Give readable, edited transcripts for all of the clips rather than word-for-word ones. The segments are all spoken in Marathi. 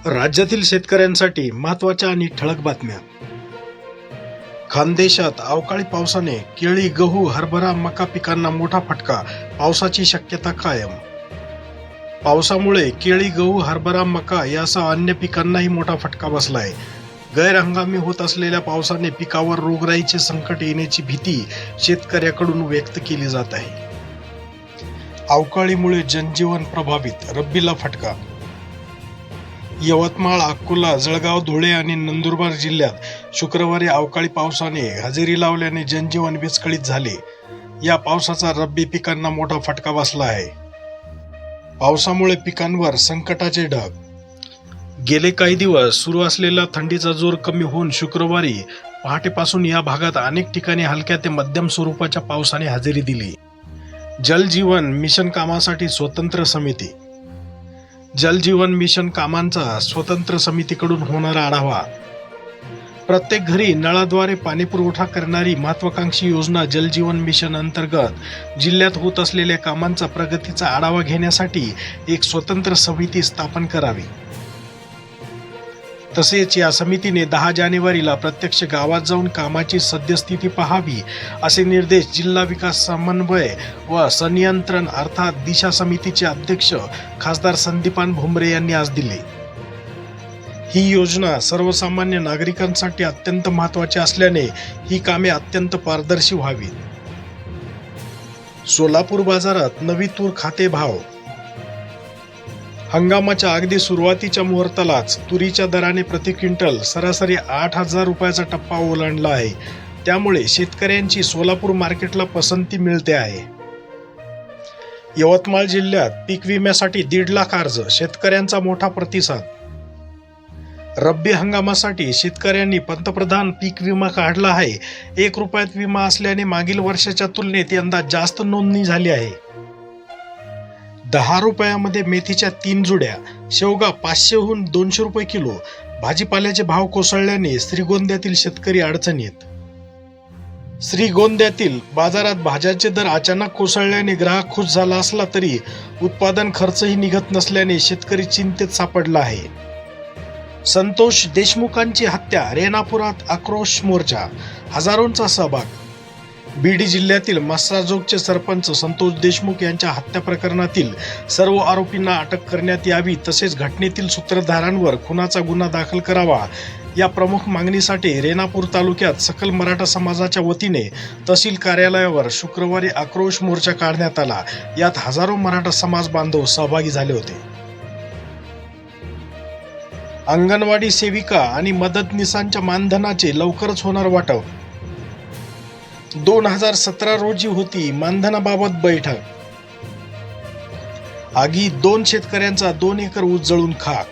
राज्यातील शेतकऱ्यांसाठी महत्त्वाच्या आणि ठळक बातम्या. खानदेशात अवकाळी पावसाने केळी, गहू, हरभरा, मका पिकांना मोठा फटका. पावसाची शक्यता कायम. पावसामुळे केळी, गहू, हरभरा, मका यासह अन्य पिकांनाही मोठा फटका बसलाय. गैरहंगामी होत असलेल्या पावसाने पिकावर रोगराईचे संकट येण्याची भीती शेतकऱ्याकडून व्यक्त केली जात आहे. अवकाळीमुळे जनजीवन प्रभावित, रब्बीला फटका. यवतमाळ, अकोला, जळगाव, धुळे आणि नंदुरबार जिल्ह्यात शुक्रवारी अवकाळी पावसाने हजेरी लावल्याने जनजीवन विस्कळीत झाले. या पावसाचा रब्बी पिकांना मोठा फटका बसला आहे. पावसामुळे पिकांवर संकटाचे ढग. गेले काही दिवस सुरू असलेला थंडीचा जोर कमी होऊन शुक्रवारी पहाटेपासून या भागात अनेक ठिकाणी हलक्या ते मध्यम स्वरूपाच्या पावसाने हजेरी दिली. जल जीवन मिशन कामासाठी स्वतंत्र समिती. जल जीवन मिशन कामांचा स्वतंत्र समितीकडून होणारा आढावा. प्रत्येक घरी नळाद्वारे पाणी पुरवठा करणारी महत्वाकांक्षी योजना जल जीवन मिशन अंतर्गत जिल्ह्यात होत असलेल्या कामांचा प्रगतीचा आढावा घेण्यासाठी एक स्वतंत्र समिती स्थापन करावी. तसेच या समितीने 10 जानेवारीला प्रत्यक्ष गावात जाऊन कामाची सद्यस्थिती पाहावी असे निर्देश जिल्हा विकास समन्वय व संनियंत्रण अर्थात दिशा समितीचे अध्यक्ष खासदार संदीपान भुमरे यांनी आज दिले. ही योजना सर्वसामान्य नागरिकांसाठी अत्यंत महत्त्वाची असल्याने ही कामे अत्यंत पारदर्शी व्हावीत. सोलापूर बाजारात नवी तूर खाते भाव. हंगामाच्या अगदी सुरुवातीच्या मुहूर्तालाच तुरीच्या दराने प्रति क्विंटल सरासरी 8,000 रुपयाचा टप्पा ओलांडला आहे. त्यामुळे शेतकऱ्यांची सोलापूर मार्केटला पसंती मिळते आहे. यवतमाळ जिल्ह्यात पीक विम्यासाठी 1.5 लाख अर्ज, शेतकऱ्यांचा मोठा प्रतिसाद. रब्बी हंगामासाठी शेतकऱ्यांनी पंतप्रधान पीक विमा काढला आहे. 1 रुपयात विमा असल्याने मागील वर्षाच्या तुलनेत यंदा जास्त नोंदणी झाली आहे. 10 रुपयामध्ये मेथीच्या 3 जुड्या. शेवगा 500हून 200 रुपये किलो. भाजीपाल्याचे भाव कोसळल्याने श्रीगोंद्यातील शेतकरी अडचणीत. श्रीगोंद्यातील बाजारात भाज्यांचे दर अचानक कोसळल्याने ग्राहक खुश झाला असला तरी उत्पादन खर्चही निघत नसल्याने शेतकरी चिंतेत सापडला आहे. संतोष देशमुखांची हत्या. रेणापुरात आक्रोश मोर्चा. हजारोंचा सहभाग. बीड जिल्ह्यातील मस्साजोगचे सरपंच संतोष देशमुख यांच्या हत्या प्रकरणातील सर्व आरोपींना अटक करण्यात यावी तसेच घटनेतील सूत्रधारांवर खुनाचा गुन्हा दाखल करावा या प्रमुख मागणीसाठी रेणापूर तालुक्यात सकल मराठा समाजाच्या वतीने तहसील कार्यालयावर शुक्रवारी आक्रोश मोर्चा काढण्यात आला. यात हजारो मराठा समाज बांधव सहभागी झाले होते. अंगणवाडी सेविका आणि मदतनीसांच्या मानधनाचे लवकरच होणार वाटप. 2017 रोजी होती मानधनाबाबत बैठक. आगीत 2 शेतकऱ्यांचा 2 एकर ऊस जळून खाक.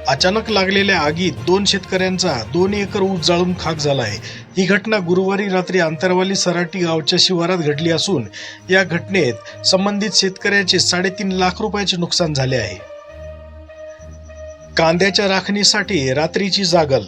अचानक लागलेल्या आगीत 2 शेतकऱ्यांचा 2 एकर ऊस जळून खाक झालाय. ही घटना गुरुवारी रात्री आंतरवाली सराटी गावच्या शिवारात घडली असून या घटनेत संबंधित शेतकऱ्याचे 3.5 लाख रुपयाचे नुकसान झाले आहे. कांद्याच्या राखणीसाठी रात्रीची जागल.